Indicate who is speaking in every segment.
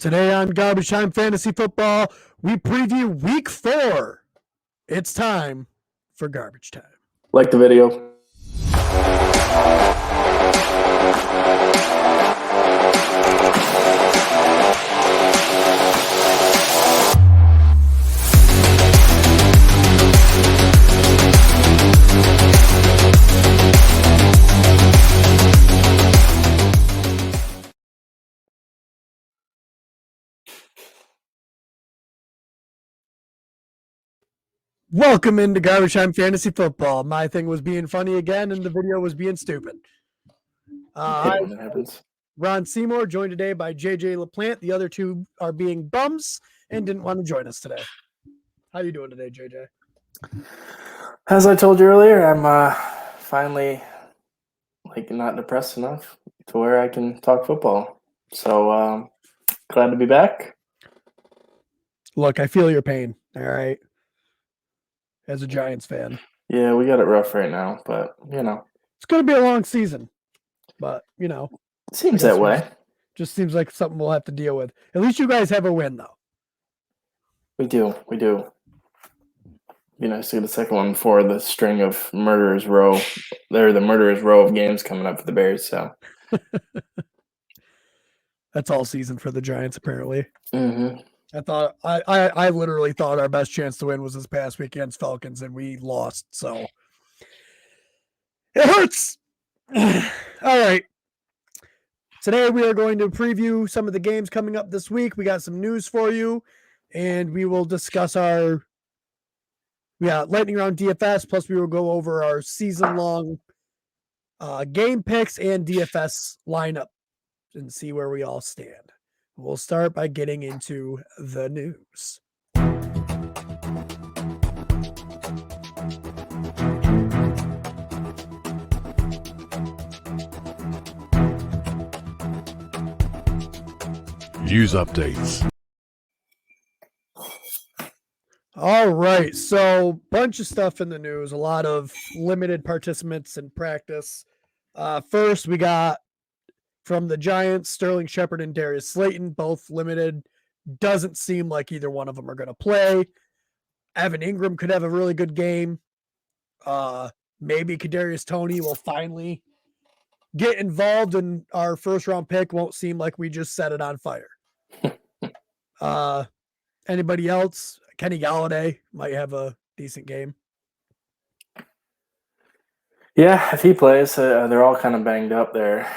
Speaker 1: Today on Garbage Time Fantasy Football, we preview Week 4. It's time for Garbage Time.
Speaker 2: Like the video.
Speaker 1: Welcome into Garbage Time Fantasy Football. My thing was being funny again, and the video was being stupid. Ron Seymour, joined today by JJ LaPlante. The other two are being bums and didn't want to join us today. How you doing today, JJ?
Speaker 2: As I told you earlier, I'm finally not depressed enough to where I can talk football. So glad to be back.
Speaker 1: Look, I feel your pain. All right. As a Giants fan.
Speaker 2: Yeah, we got it rough right now, but
Speaker 1: it's going to be a long season. But
Speaker 2: it seems that way.
Speaker 1: Just seems like something we'll have to deal with. At least you guys have a win, though.
Speaker 2: We do. Be nice to get a second one for the string of murderers row. They're the murderers row of games coming up for the Bears. So
Speaker 1: that's all season for the Giants, apparently.
Speaker 2: Mm-hmm.
Speaker 1: I literally thought our best chance to win was this past week against Falcons, and we lost. So it hurts. All right. Today we are going to preview some of the games coming up this week. We got some news for you, and we will discuss our lightning round DFS. Plus, we will go over our season-long game picks and DFS lineup and see where we all stand. We'll start by getting into the news.
Speaker 3: News updates.
Speaker 1: All right, so bunch of stuff in the news, a lot of limited participants in practice. First, we got from the Giants, Sterling Shepard and Darius Slayton, both limited. Doesn't seem like either one of them are going to play. Evan Ingram could have a really good game. Maybe Kadarius Toney will finally get involved in our first-round pick. Won't seem like we just set it on fire. Anybody else? Kenny Galladay might have a decent game.
Speaker 2: Yeah, if he plays, they're all kind of banged up there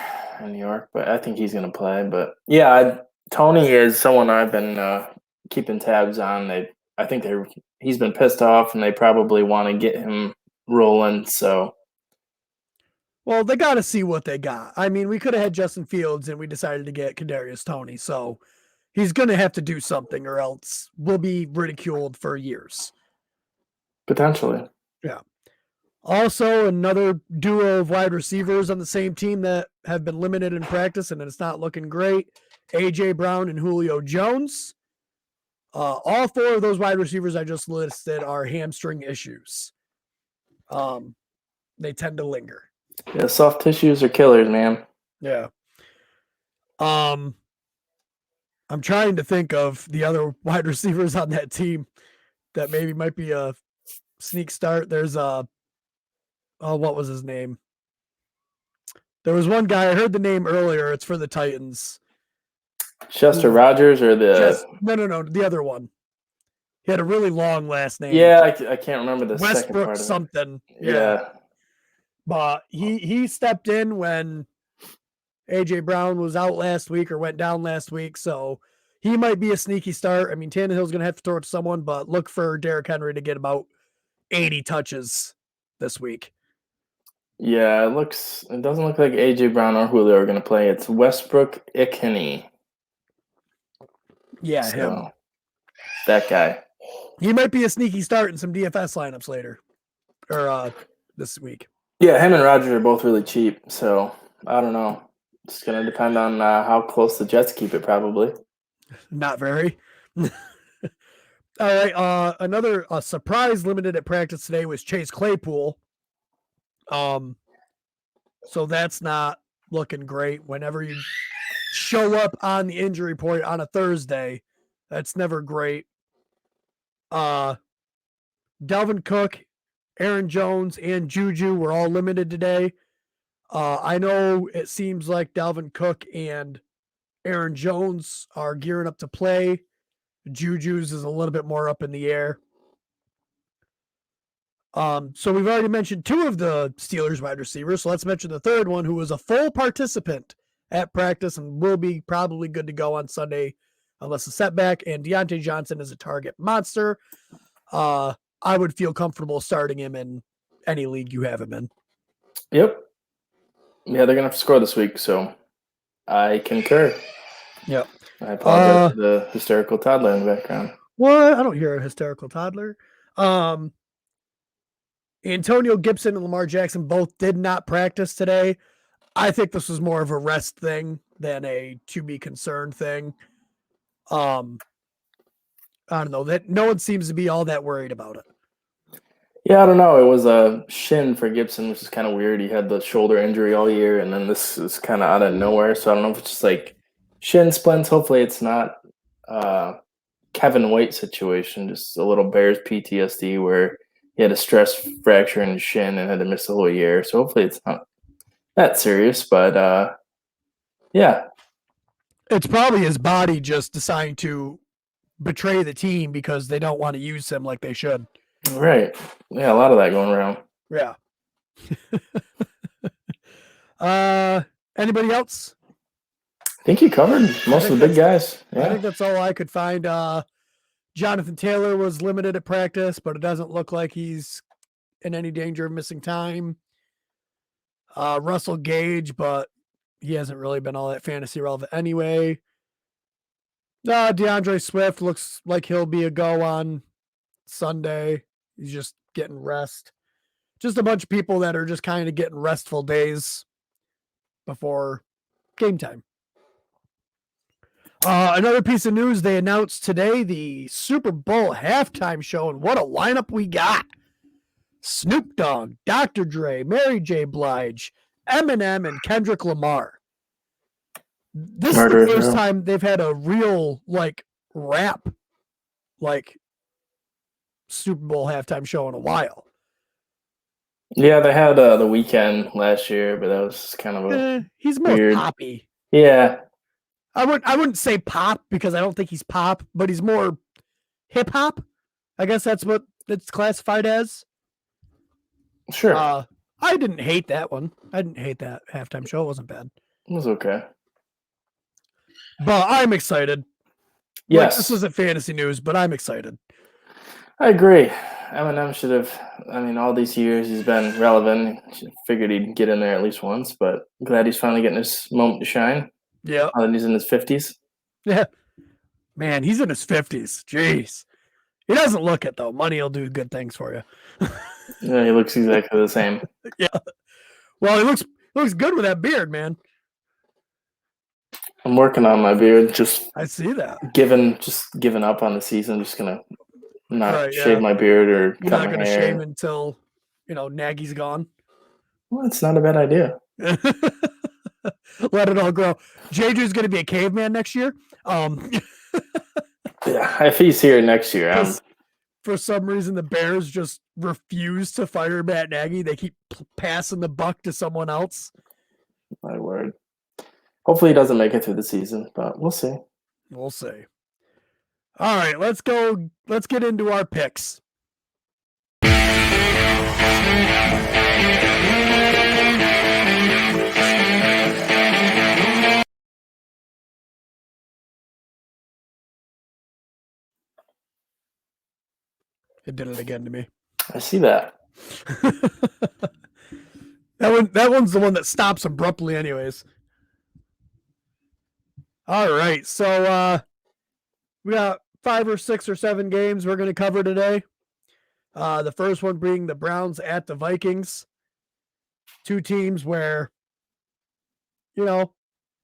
Speaker 2: in New York, but I think he's going to play. But yeah, Toney is someone I've been keeping tabs on. I think he's been pissed off, and they probably want to get him rolling. So,
Speaker 1: well, they got to see what they got. I mean, we could have had Justin Fields, and we decided to get Kadarius Toney. So he's going to have to do something, or else we'll be ridiculed for years.
Speaker 2: Potentially,
Speaker 1: yeah. Also, another duo of wide receivers on the same team that have been limited in practice, and it's not looking great. A.J. Brown and Julio Jones. All four of those wide receivers I just listed are hamstring issues. They tend to linger.
Speaker 2: Yeah, soft tissues are killers, man.
Speaker 1: Yeah. I'm trying to think of the other wide receivers on that team that maybe might be a sneak start. There's what was his name? There was one guy, I heard the name earlier. It's for the Titans.
Speaker 2: Chester Rogers or
Speaker 1: No, the other one. He had a really long last name.
Speaker 2: Yeah, I can't remember the
Speaker 1: Westbrook
Speaker 2: second part of
Speaker 1: something.
Speaker 2: It. Yeah.
Speaker 1: But he stepped in when A.J. Brown was out last week or went down last week, so he might be a sneaky start. I mean, Tannehill's going to have to throw it to someone, but look for Derrick Henry to get about 80 touches this week.
Speaker 2: Yeah, it doesn't look like A.J. Brown or Julio are going to play. It's Westbrook Ikhine.
Speaker 1: Yeah, him.
Speaker 2: That guy.
Speaker 1: He might be a sneaky start in some DFS lineups later or this week.
Speaker 2: Yeah, him and Rodgers are both really cheap, so I don't know. It's going to depend on how close the Jets keep it, probably.
Speaker 1: Not very. All right, another surprise limited at practice today was Chase Claypool. So that's not looking great. Whenever you show up on the injury report on a Thursday. That's never great. Dalvin Cook, Aaron Jones, and Juju were all limited today. I know it seems like Dalvin Cook and Aaron Jones are gearing up to play. Juju's is a little bit more up in the air. So we've already mentioned two of the Steelers wide receivers. So let's mention the third one, who was a full participant at practice and will be probably good to go on Sunday, unless a setback. And Deontay Johnson is a target monster. I would feel comfortable starting him in any league you have him in.
Speaker 2: Yep. Yeah, they're gonna have to score this week, so I concur.
Speaker 1: Yep.
Speaker 2: I apologize for the hysterical toddler in the background.
Speaker 1: What? I don't hear a hysterical toddler. Antonio Gibson and Lamar Jackson both did not practice today. I think this was more of a rest thing than a to be concerned thing. I don't know, that no one seems to be all that worried about it.
Speaker 2: Yeah, I don't know. It was a shin for Gibson, which is kind of weird. He had the shoulder injury all year, and then this is kind of out of nowhere. So I don't know if it's just like shin splints. Hopefully it's not Kevin White situation, just a little Bears PTSD where he had a stress fracture in his shin and had to miss the whole year. So hopefully it's not that serious, but yeah.
Speaker 1: It's probably his body just deciding to betray the team because they don't want to use him like they should.
Speaker 2: Right. Yeah, a lot of that going around.
Speaker 1: Yeah. Anybody else?
Speaker 2: I think you covered most of the big guys. Yeah.
Speaker 1: I think that's all I could find. Jonathan Taylor was limited at practice, but it doesn't look like he's in any danger of missing time. Russell Gage, but he hasn't really been all that fantasy relevant anyway. DeAndre Swift looks like he'll be a go on Sunday. He's just getting rest. Just a bunch of people that are just kind of getting restful days before game time. Another piece of news, they announced today the Super Bowl halftime show, and what a lineup we got. Snoop Dogg, Dr. Dre, Mary J. Blige, Eminem, and Kendrick Lamar. This is the first time they've had a real, rap, Super Bowl halftime show in a while.
Speaker 2: Yeah, they had The Weeknd last year, but that was kind of a
Speaker 1: he's more
Speaker 2: weird.
Speaker 1: poppy.
Speaker 2: Yeah.
Speaker 1: I wouldn't say pop because I don't think he's pop, but he's more hip hop. I guess that's what it's classified as.
Speaker 2: Sure.
Speaker 1: I didn't hate that one. I didn't hate that halftime show. It wasn't bad.
Speaker 2: It was okay.
Speaker 1: But I'm excited.
Speaker 2: Yes.
Speaker 1: This isn't fantasy news, but I'm excited.
Speaker 2: I agree. Eminem should have, all these years he's been relevant. Figured he'd get in there at least once, but glad he's finally getting his moment to shine.
Speaker 1: Yeah.
Speaker 2: And he's in his 50s.
Speaker 1: Yeah. Man, he's in his 50s. Jeez. He doesn't look it, though. Money will do good things for you.
Speaker 2: Yeah, he looks exactly the same.
Speaker 1: Yeah. Well, he looks good with that beard, man.
Speaker 2: I'm working on my beard.
Speaker 1: I see that.
Speaker 2: Giving up on the season. Just gonna not shave my beard or
Speaker 1: You're
Speaker 2: cut
Speaker 1: not
Speaker 2: my
Speaker 1: gonna
Speaker 2: hair.
Speaker 1: shave until Nagy's gone.
Speaker 2: Well, it's not a bad idea.
Speaker 1: Let it all grow. JJ's gonna be a caveman next year.
Speaker 2: Yeah, if he's here next year,
Speaker 1: for some reason the Bears just refuse to fire Matt Nagy. They keep passing the buck to someone else.
Speaker 2: My word. Hopefully he doesn't make it through the season, but we'll see.
Speaker 1: We'll see. All right, let's go. Let's get into our picks. It did it again to me.
Speaker 2: I see that.
Speaker 1: That one's the one that stops abruptly anyways. All right, so we got 5 or 6 or 7 games we're going to cover today. The first one being the Browns at the Vikings. 2 teams where,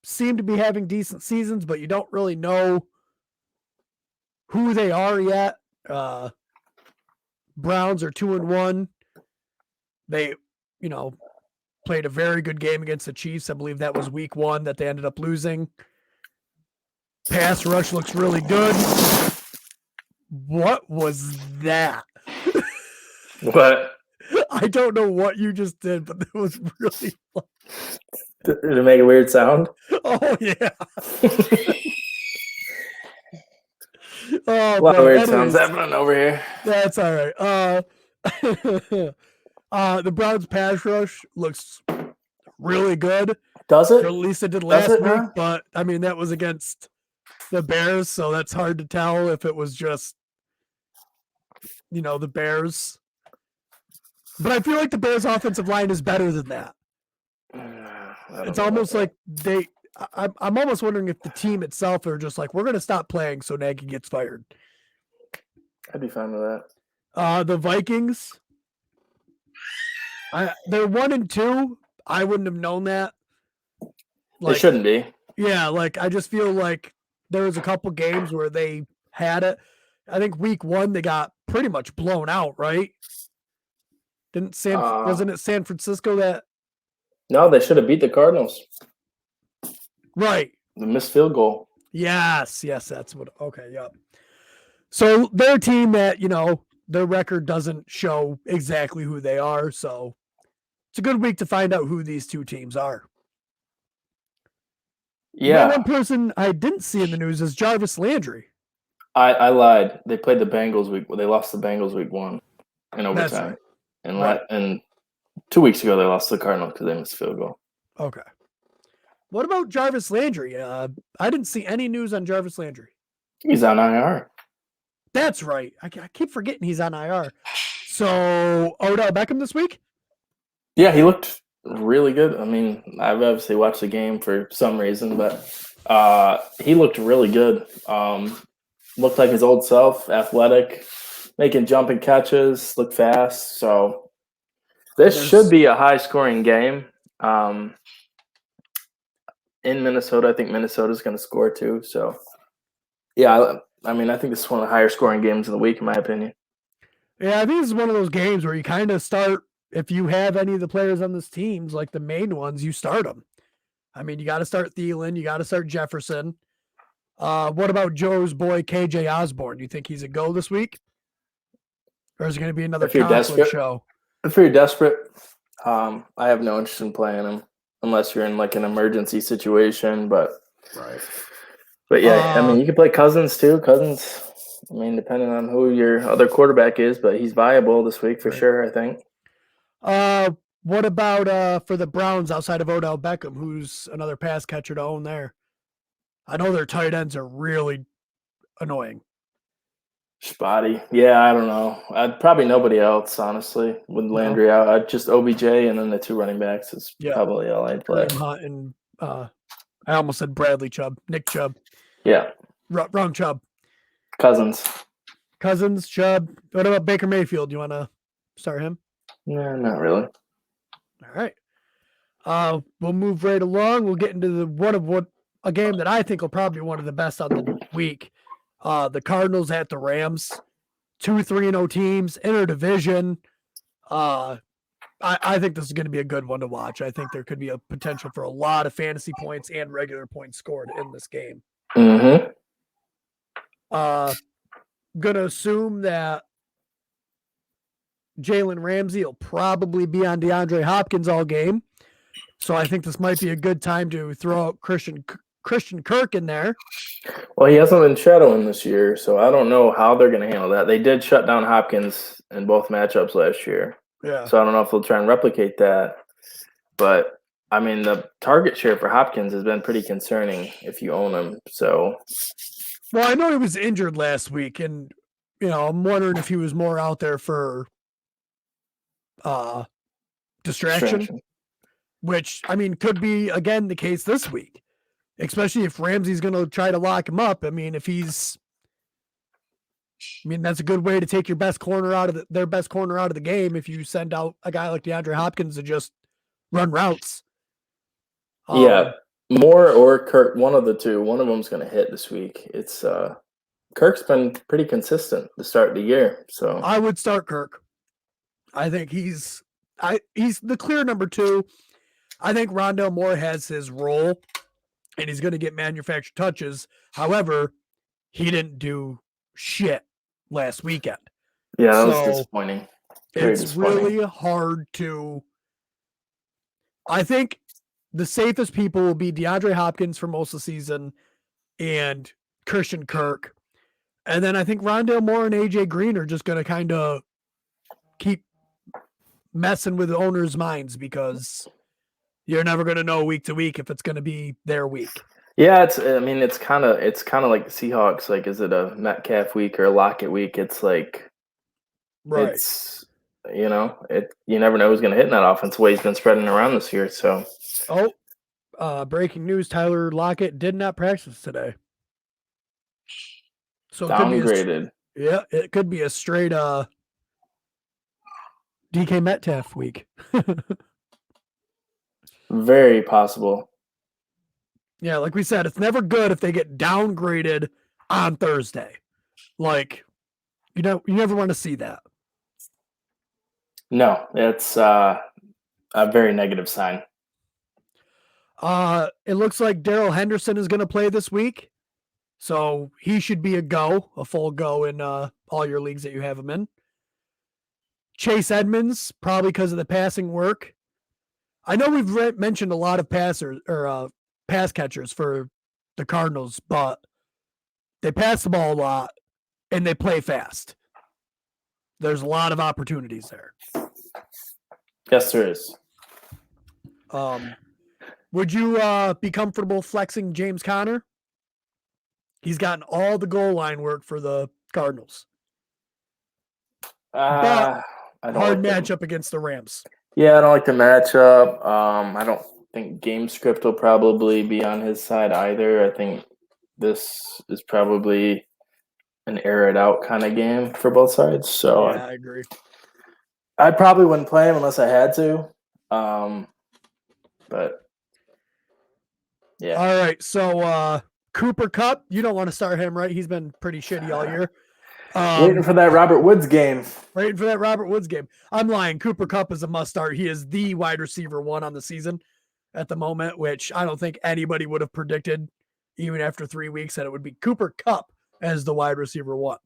Speaker 1: seem to be having decent seasons, but you don't really know who they are yet. Browns are 2-1. They, played a very good game against the Chiefs. I believe that was week 1 that they ended up losing. pass rush looks really good. What was that?
Speaker 2: What?
Speaker 1: I don't know what you just did, but it was really fun.
Speaker 2: Did it make a weird sound?
Speaker 1: Oh, yeah.
Speaker 2: A
Speaker 1: Oh,
Speaker 2: lot of
Speaker 1: boy,
Speaker 2: weird
Speaker 1: that
Speaker 2: sounds
Speaker 1: is.
Speaker 2: happening over here.
Speaker 1: That's all right. The Browns pass rush looks really good.
Speaker 2: Does
Speaker 1: Or at
Speaker 2: it?
Speaker 1: least it did
Speaker 2: Does
Speaker 1: last
Speaker 2: it
Speaker 1: week,
Speaker 2: now?
Speaker 1: but I mean that was against the Bears, so that's hard to tell if it was just the Bears. But I feel like the Bears offensive line is better than that. It's almost like I'm almost wondering if the team itself are just like, we're going to stop playing so Nagy gets fired.
Speaker 2: I'd be fine with that.
Speaker 1: The Vikings, they're 1-2. I wouldn't have known that.
Speaker 2: They shouldn't be.
Speaker 1: Yeah, like I just feel like there was a couple games where they had it. I think week 1 they got pretty much blown out, right? Wasn't it San Francisco that?
Speaker 2: No, they should have beat the Cardinals.
Speaker 1: Right.
Speaker 2: The missed field goal.
Speaker 1: Yes, that's what. Okay, yep. So they're a team that their record doesn't show exactly who they are. So it's a good week to find out who these two teams are.
Speaker 2: Yeah.
Speaker 1: One person I didn't see in the news is Jarvis Landry.
Speaker 2: I lied. They played the Bengals week. They lost the Bengals week 1 in overtime.
Speaker 1: Right.
Speaker 2: And 2 weeks ago they lost to the Cardinals because they missed field goal.
Speaker 1: Okay. What about Jarvis Landry? I didn't see any news on Jarvis Landry.
Speaker 2: He's on IR.
Speaker 1: That's right. I keep forgetting he's on IR. So Odell Beckham this week?
Speaker 2: Yeah, he looked really good. I mean, I've obviously watched the game for some reason, but he looked really good. Looked like his old self, athletic, making jumping catches, looked fast. So this should be a high-scoring game. In Minnesota, I think Minnesota's going to score too. So, yeah, I mean, I think this is one of the higher-scoring games of the week, in my opinion.
Speaker 1: Yeah, I think this is one of those games where you kind of start, if you have any of the players on this teams, like the main ones, you start them. I mean, you got to start Thielen. You got to start Jefferson. What about Joe's boy, KJ Osborne? You think he's a go this week? Or is it going to be another Conklin show?
Speaker 2: If you're desperate, I have no interest in playing him unless you're in like an emergency situation. But yeah, I mean, you can play Cousins too. Cousins, I mean, depending on who your other quarterback is, but he's viable this week for sure, I think.
Speaker 1: What about for the Browns outside of Odell Beckham, who's another pass catcher to own there? I know their tight ends are really annoying.
Speaker 2: Spotty. Yeah, I don't know. I'd probably nobody else, honestly, with Landry out. I'd just OBJ and then the 2 running backs is probably all I'd play.
Speaker 1: Hunt and I almost said Bradley Chubb. Nick Chubb.
Speaker 2: Yeah.
Speaker 1: Wrong Chubb.
Speaker 2: Cousins,
Speaker 1: Chubb. What about Baker Mayfield? You want to start him?
Speaker 2: No, not really.
Speaker 1: All right. We'll move right along. We'll get into a game that I think will probably be one of the best on the week. The Cardinals at the Rams, 2 3-0 teams, interdivision. I think this is going to be a good one to watch. I think there could be a potential for a lot of fantasy points and regular points scored in this game.
Speaker 2: Mm-hmm.
Speaker 1: Going to assume that Jalen Ramsey will probably be on DeAndre Hopkins all game. So I think this might be a good time to throw out Christian Kirk in there.
Speaker 2: Well, he hasn't been shadowing this year, so I don't know how they're going to handle that. They did shut down Hopkins in both matchups last year.
Speaker 1: Yeah.
Speaker 2: So I don't know if they'll try and replicate that. But, I mean, the target share for Hopkins has been pretty concerning if you own him. So,
Speaker 1: well, I know he was injured last week, and, I'm wondering if he was more out there for distraction. Which, I mean, could be, again, the case this week, especially if Ramsey's going to try to lock him up. I mean, that's a good way to take your best corner their best corner out of the game if you send out a guy like DeAndre Hopkins to just run routes.
Speaker 2: Yeah, Moore or Kirk, one of the two. One of them's going to hit this week. It's Kirk's been pretty consistent to start the year. So
Speaker 1: I would start Kirk. I think he's the clear number 2. I think Rondale Moore has his role, and he's going to get manufactured touches. However, he didn't do shit last weekend.
Speaker 2: Yeah, that was disappointing.
Speaker 1: It's really hard to. I think the safest people will be DeAndre Hopkins for most of the season and Christian Kirk. And then I think Rondale Moore and AJ Green are just going to kind of keep messing with the owners' minds because you're never going to know week to week if it's going to be their week.
Speaker 2: Yeah, it's kind of like the Seahawks. Like, is it a Metcalf week or a Lockett week? It's like,
Speaker 1: right.
Speaker 2: It's, you never know who's going to hit in that offense the way he's been spreading around this year. So,
Speaker 1: breaking news: Tyler Lockett did not practice today. So
Speaker 2: downgraded.
Speaker 1: It could be a straight DK Metcalf week.
Speaker 2: Very possible.
Speaker 1: Yeah, like we said, it's never good if they get downgraded on Thursday. Like, you never want to see that.
Speaker 2: No, it's a very negative sign.
Speaker 1: It looks like Darrell Henderson is going to play this week. So he should be a full go in all your leagues that you have him in. Chase Edmonds, probably because of the passing work. I know we've mentioned a lot of pass catchers for the Cardinals, but they pass the ball a lot and they play fast. There's a lot of opportunities there.
Speaker 2: Yes, there is.
Speaker 1: Would you be comfortable flexing James Conner? He's gotten all the goal line work for the Cardinals. But hard matchup against the Rams.
Speaker 2: Yeah, I don't like the matchup. I don't think game script will probably be on his side either. I think this is probably an air it out kind of game for both sides. So
Speaker 1: yeah, I agree.
Speaker 2: I probably wouldn't play him unless I had to. But yeah.
Speaker 1: All right. So Cooper Kupp, you don't want to start him, right? He's been pretty shitty all year.
Speaker 2: Waiting for that Robert Woods game.
Speaker 1: I'm lying. Cooper Kupp is a must start. He is the wide receiver 1 on the season at the moment, which I don't think anybody would have predicted even after 3 weeks that it would be Cooper Kupp as the wide receiver 1.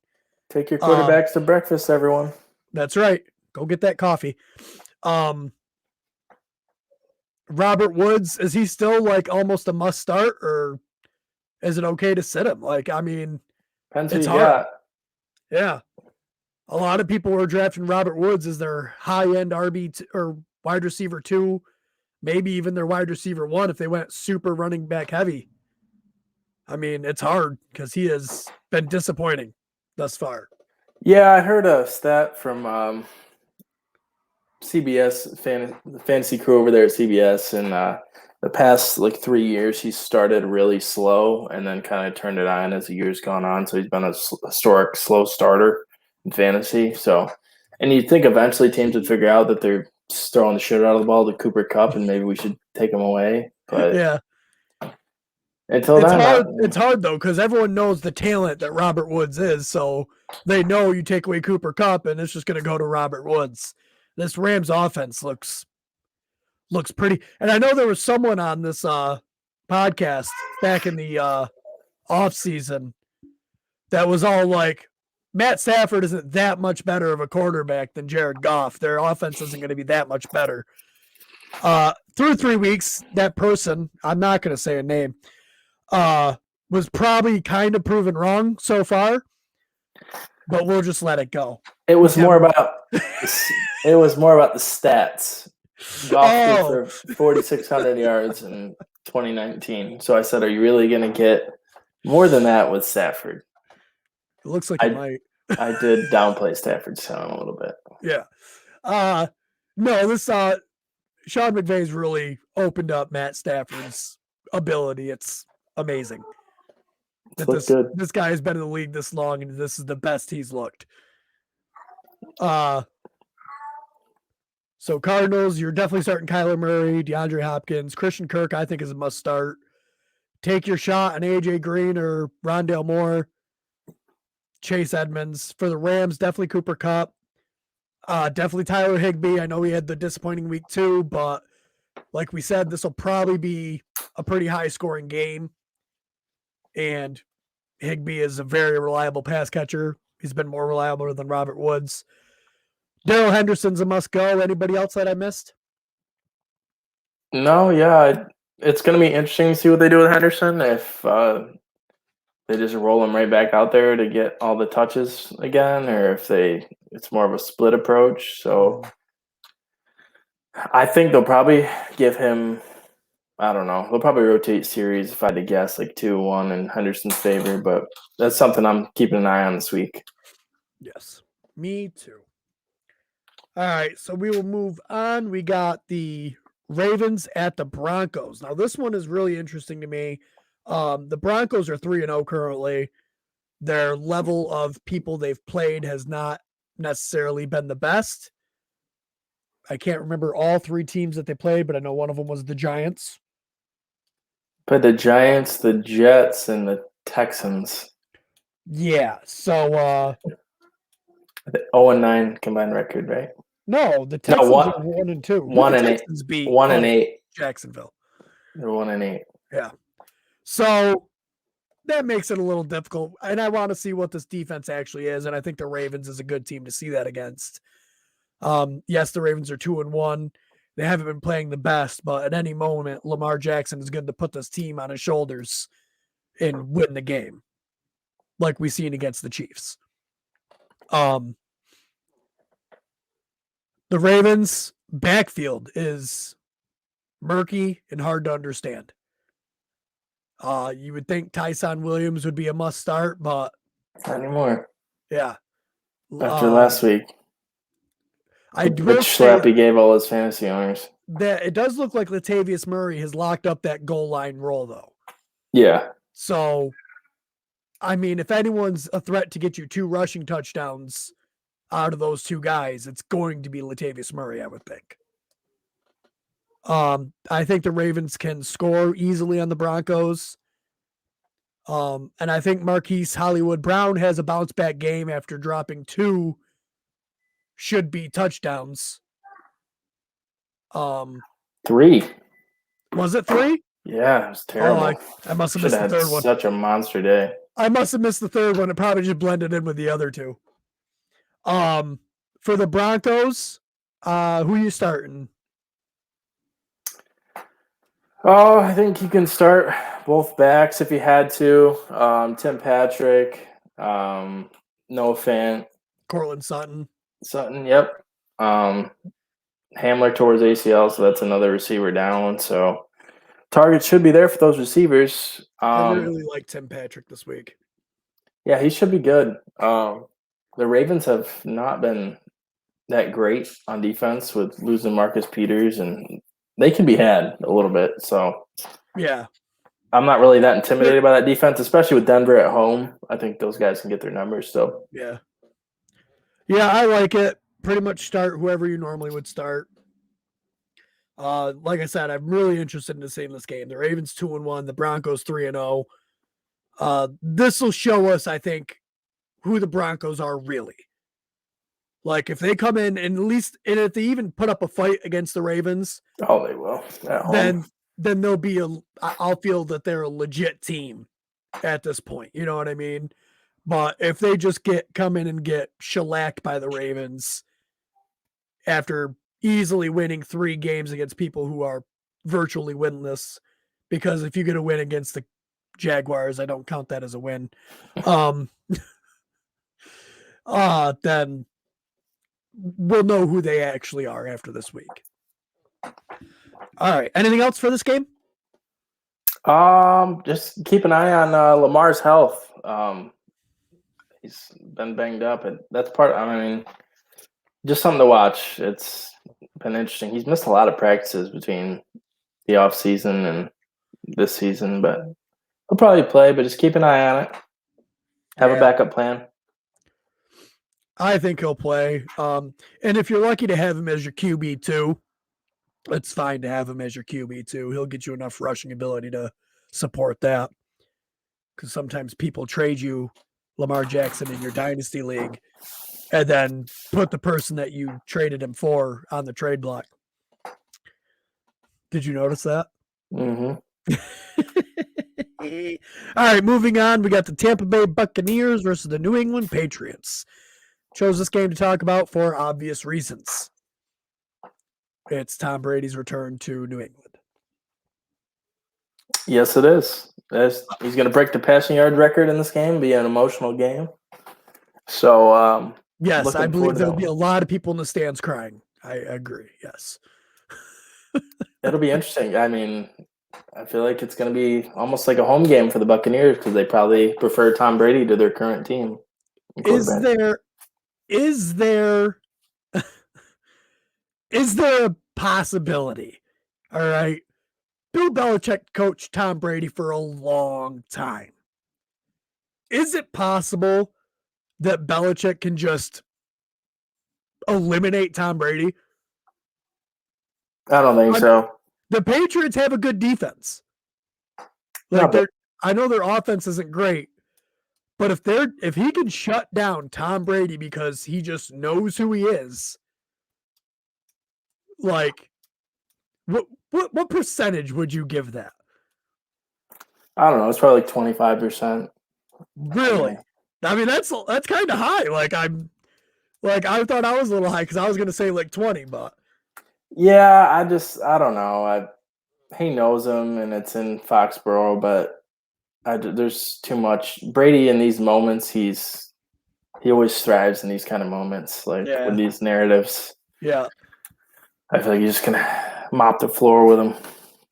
Speaker 2: Take your quarterbacks to breakfast, everyone.
Speaker 1: That's right. Go get that coffee. Robert Woods, is he still like almost a must start, or is it okay to sit him? Like, I mean,
Speaker 2: it's hard.
Speaker 1: Yeah. A lot of people were drafting Robert Woods as their high-end RB or wide receiver 2, maybe even their wide receiver 1 if they went super running back heavy. I mean, it's hard because he has been disappointing thus far.
Speaker 2: Yeah, I heard a stat from CBS, the fantasy crew over there at CBS, and the past 3 years he's started really slow and then kind of turned it on as the years gone on. So he's been a historic slow starter in fantasy. So, and you'd think eventually teams would figure out that they're throwing the shit out of the ball to Cooper Kupp and maybe we should take him away. But
Speaker 1: yeah,
Speaker 2: until then,
Speaker 1: it's hard though because everyone knows the talent that Robert Woods is. So they know you take away Cooper Kupp and it's just going to go to Robert Woods. This Rams offense looks pretty. And I know there was someone on this podcast back in the off season that was all like, Matt Stafford isn't that much better of a quarterback than Jared Goff. Their offense isn't going to be that much better. Through 3 weeks, that person, I'm not going to say a name, was probably kind of proven wrong so far, but we'll just let it go.
Speaker 2: It was more about the stats. Goff threw for 4,600 yards in 2019. So I said, "Are you really going to get more than that with Stafford?"
Speaker 1: It looks like it might.
Speaker 2: I did downplay Stafford's talent a little bit.
Speaker 1: Yeah. No, this Sean McVay's really opened up Matt Stafford's ability. It's amazing. This guy has been in the league this long, and this is the best he's looked. So Cardinals, you're definitely starting Kyler Murray, DeAndre Hopkins, Christian Kirk. I think is a must start. Take your shot on AJ Green or Rondale Moore. Chase Edmonds. For the Rams, definitely Cooper Kupp. Definitely Tyler Higbee. I know he had the disappointing week 2, but Like we said, this will probably be a pretty high-scoring game. And Higbee is a very reliable pass catcher. He's been more reliable than Robert Woods. Darrell Henderson's a must-go. Anybody else that I missed?
Speaker 2: No, yeah, it's going to be interesting to see what they do with Henderson. If they just roll him right back out there to get all the touches again, or if it's more of a split approach. So I think they'll probably give him, I don't know, they'll probably rotate series if I had to guess, like 2-1 in Henderson's favor, but that's something I'm keeping an eye on this week.
Speaker 1: Yes, me too. All right, so we will move on. We got the Ravens at the Broncos. Now, this one is really interesting to me. The Broncos are 3-0 currently. Their level of people they've played has not necessarily been the best. I can't remember all three teams that they played, but I know one of them was the Giants.
Speaker 2: But the Giants, the Jets, and the Texans.
Speaker 1: Yeah, so
Speaker 2: 0-9 combined record, right?
Speaker 1: no, the Texans are 1-2.
Speaker 2: 1-8.
Speaker 1: Beat
Speaker 2: 1-8.
Speaker 1: Jacksonville.
Speaker 2: They're 1-8.
Speaker 1: Yeah. So that makes it a little difficult. And I want to see what this defense actually is. And I think the Ravens is a good team to see that against. Yes, the Ravens are 2-1. They haven't been playing the best, but at any moment, Lamar Jackson is going to put this team on his shoulders and win the game, like we've seen against the Chiefs. The Ravens' backfield is murky and hard to understand. You would think Tyson Williams would be a must start, but
Speaker 2: not anymore.
Speaker 1: Yeah.
Speaker 2: After last week. Which slap he gave all his fantasy owners.
Speaker 1: That it does look like Latavius Murray has locked up that goal line role, though.
Speaker 2: Yeah.
Speaker 1: So, I mean, if anyone's a threat to get you 2 rushing touchdowns out of those 2 guys, it's going to be Latavius Murray, I would think. I think the Ravens can score easily on the Broncos. And I think Marquise Hollywood Brown has a bounce back game after dropping 2 should be touchdowns.
Speaker 2: 3.
Speaker 1: Was it 3?
Speaker 2: Yeah, it was terrible.
Speaker 1: I must have missed the third one.
Speaker 2: Such a monster day.
Speaker 1: I must have missed the third one. It probably just blended in with the other 2. For the Broncos, who are you starting?
Speaker 2: Oh, I think you can start both backs if you had to. Tim Patrick, Noah Fant.
Speaker 1: Cortland Sutton.
Speaker 2: Yep. Hamler towards ACL, so that's another receiver down. So targets should be there for those receivers.
Speaker 1: I really like Tim Patrick this week.
Speaker 2: Yeah, he should be good. The Ravens have not been that great on defense with losing Marcus Peters, and they can be had a little bit. So
Speaker 1: yeah,
Speaker 2: I'm not really that intimidated by that defense, especially with Denver at home. I think those guys can get their numbers still.
Speaker 1: Yeah, I like it. Pretty much start whoever you normally would start. Like I said, I'm really interested in seeing this game. The Ravens 2-1, the Broncos 3-0. This will show us, I think, who the Broncos are really. Like if they come in and if they even put up a fight against the Ravens,
Speaker 2: oh, they will.
Speaker 1: Then they'll be I'll feel that they're a legit team at this point. You know what I mean? But if they just come in and get shellacked by the Ravens after easily winning 3 games against people who are virtually winless, because if you get a win against the Jaguars, I don't count that as a win. Then we'll know who they actually are after this week. All right. Anything else for this game?
Speaker 2: Just keep an eye on Lamar's health. He's been banged up, and that's just something to watch. It's been interesting. He's missed a lot of practices between the off season and this season, but he'll probably play, but just keep an eye on it. Have a backup plan.
Speaker 1: I think he'll play. And if you're lucky to have him as your QB2, it's fine to have him as your QB2. He'll get you enough rushing ability to support that. Because sometimes people trade you Lamar Jackson in your dynasty league and then put the person that you traded him for on the trade block. Did you notice that?
Speaker 2: Mm-hmm.
Speaker 1: All right, moving on. We got the Tampa Bay Buccaneers versus the New England Patriots. Chose this game to talk about for obvious reasons. It's Tom Brady's return to New England.
Speaker 2: Yes, it is. He's going to break the passing yard record in this game, be an emotional game. So,
Speaker 1: yes, I believe there'll be a lot of people in the stands crying. I agree. Yes.
Speaker 2: It'll be interesting. I mean, I feel like it's going to be almost like a home game for the Buccaneers because they probably prefer Tom Brady to their current team.
Speaker 1: Is there a possibility? All right. Bill Belichick coached Tom Brady for a long time. Is it possible that Belichick can just eliminate Tom Brady?
Speaker 2: I don't think so.
Speaker 1: The Patriots have a good defense. I know their offense isn't great, but if he can shut down Tom Brady because he just knows who he is, like what percentage would you give that?
Speaker 2: I don't know. It's probably like 25%.
Speaker 1: Really? I mean, that's kind of high. I thought I was a little high because I was going to say like 20, but
Speaker 2: yeah, I don't know. He knows him, and it's in Foxborough, but there's too much Brady in these moments. He always thrives in these kind of moments, with these narratives.
Speaker 1: Yeah,
Speaker 2: I feel like he's just gonna mop the floor with him.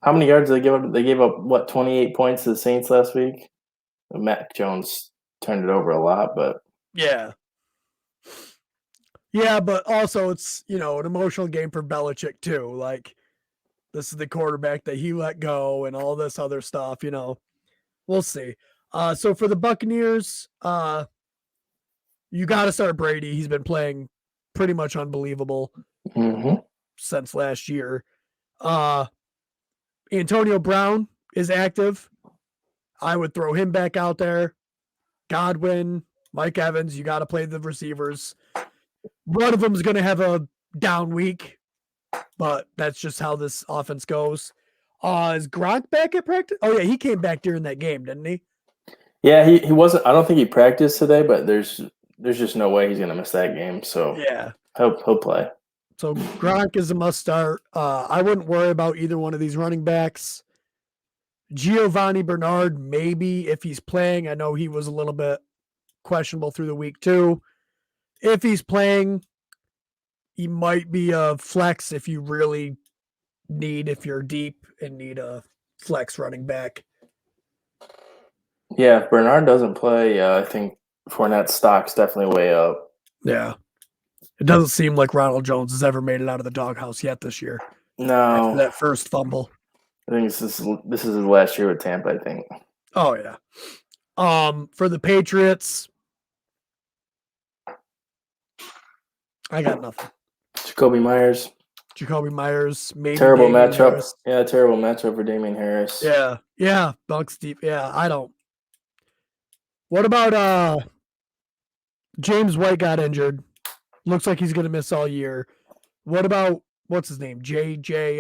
Speaker 2: How many yards did they give up? They gave up 28 points to the Saints last week. Mac Jones turned it over a lot, but
Speaker 1: yeah, but also it's an emotional game for Belichick too. Like, this is the quarterback that he let go and all this other stuff. We'll see. So for the Buccaneers, you got to start Brady. He's been playing pretty much unbelievable since last year. Antonio Brown is active. I would throw him back out there. Godwin, Mike Evans, you got to play the receivers. One of them is going to have a down week, but that's just how this offense goes. Is Gronk back at practice? Oh, yeah, he came back during that game, didn't he?
Speaker 2: Yeah, he wasn't. I don't think he practiced today, but there's just no way he's going to miss that game. So
Speaker 1: yeah,
Speaker 2: he'll play.
Speaker 1: So Gronk is a must start. I wouldn't worry about either one of these running backs. Giovanni Bernard, maybe if he's playing. I know he was a little bit questionable through the week too. If he's playing, he might be a flex if you really if you're deep and need a flex running back.
Speaker 2: Yeah, if Bernard doesn't play, I think Fournette's stock's definitely way up.
Speaker 1: Yeah. It doesn't seem like Ronald Jones has ever made it out of the doghouse yet this year.
Speaker 2: No.
Speaker 1: After that first fumble.
Speaker 2: I think this is his last year with Tampa, I think.
Speaker 1: Oh, yeah. For the Patriots, I got nothing.
Speaker 2: Jacoby Myers,
Speaker 1: maybe
Speaker 2: terrible
Speaker 1: Damian
Speaker 2: matchup.
Speaker 1: Harris.
Speaker 2: Yeah, terrible matchup for Damian Harris.
Speaker 1: Yeah, Bucks deep. Yeah, I don't. What about James White got injured? Looks like he's going to miss all year. What about what's his name? J.J.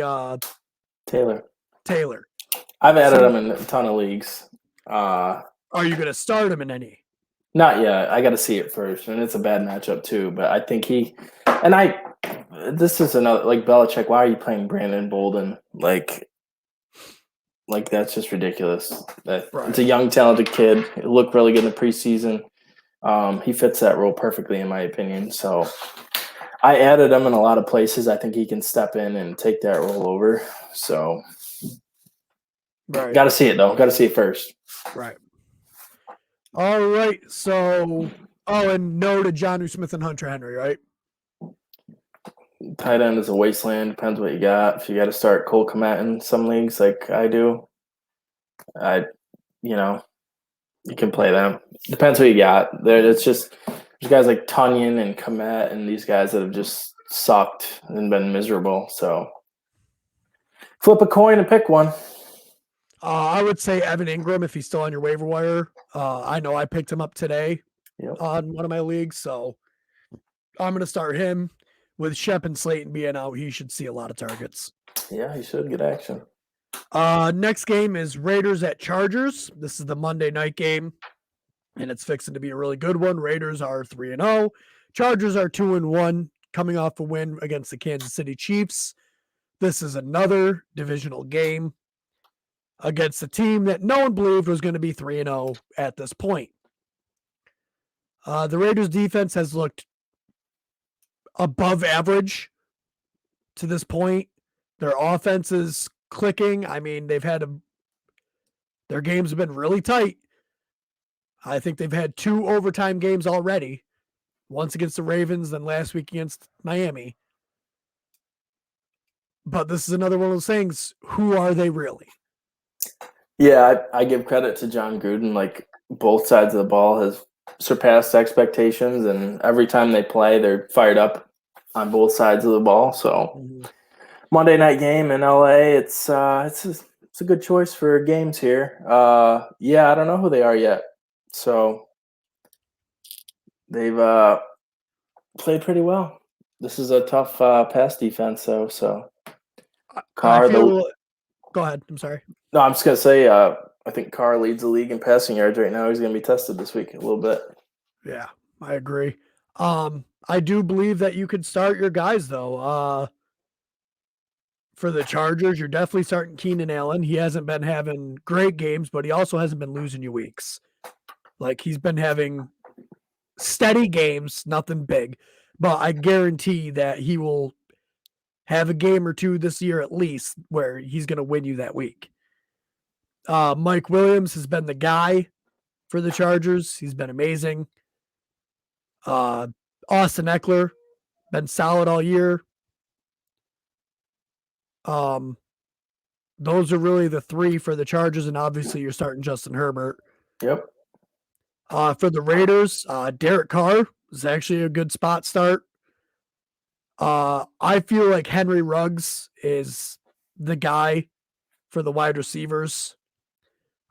Speaker 2: Taylor.
Speaker 1: Taylor.
Speaker 2: I've added him in a ton of leagues.
Speaker 1: Are you going to start him in any?
Speaker 2: Not yet. I got to see it first, and it's a bad matchup too. But I think this is another like Belichick. Why are you playing Brandon Bolden? Like that's just ridiculous. Right. It's a young, talented kid. He looked really good in the preseason. He fits that role perfectly, in my opinion. So I added him in a lot of places. I think he can step in and take that role over. So got to see it though. Got to see it first.
Speaker 1: Right. All right. So, and no to Jonnu Smith and Hunter Henry, right?
Speaker 2: Tight end is a wasteland. Depends what you got. If you got to start Cole Kmet in some leagues, like I do, you can play them. Depends what you got. There's guys like Tunyon and Kmet and these guys that have just sucked and been miserable. So flip a coin and pick one.
Speaker 1: I would say Evan Ingram if he's still on your waiver wire. I know I picked him up today on one of my leagues, so I'm going to start him. With Shep and Slayton being out, he should see a lot of targets.
Speaker 2: Yeah, he should get action.
Speaker 1: Next game is Raiders at Chargers. This is the Monday night game, and it's fixing to be a really good one. Raiders are 3-0. Chargers are 2-1, coming off a win against the Kansas City Chiefs. This is another divisional game against a team that no one believed was going to be 3-0 at this point. The Raiders defense has looked above average to this point. Their offense is clicking. I mean, their games have been really tight. I think they've had 2 overtime games already. Once against the Ravens, then last week against Miami. But this is another one of those things. Who are they really?
Speaker 2: Yeah, I give credit to John Gruden. Like, both sides of the ball has surpassed expectations, and every time they play, they're fired up on both sides of the ball. So Monday night game in LA, it's a good choice for games here. Yeah, I don't know who they are yet. So they've played pretty well. This is a tough pass defense, though. So
Speaker 1: Go ahead. I'm sorry.
Speaker 2: No, I'm just gonna say I think Carr leads the league in passing yards right now. He's gonna be tested this week a little bit.
Speaker 1: Yeah, I agree. I do believe that you could start your guys though. For the Chargers, you're definitely starting Keenan Allen. He hasn't been having great games, but he also hasn't been losing you weeks. Like, he's been having steady games, nothing big. But I guarantee that he will have a game or two this year at least where he's going to win you that week. Mike Williams has been the guy for the Chargers. He's been amazing. Austin Eckler, been solid all year. Those are really the 3 for the Chargers, and obviously you're starting Justin Herbert.
Speaker 2: Yep.
Speaker 1: For the Raiders, Derek Carr is actually a good spot start. I feel like Henry Ruggs is the guy for the wide receivers.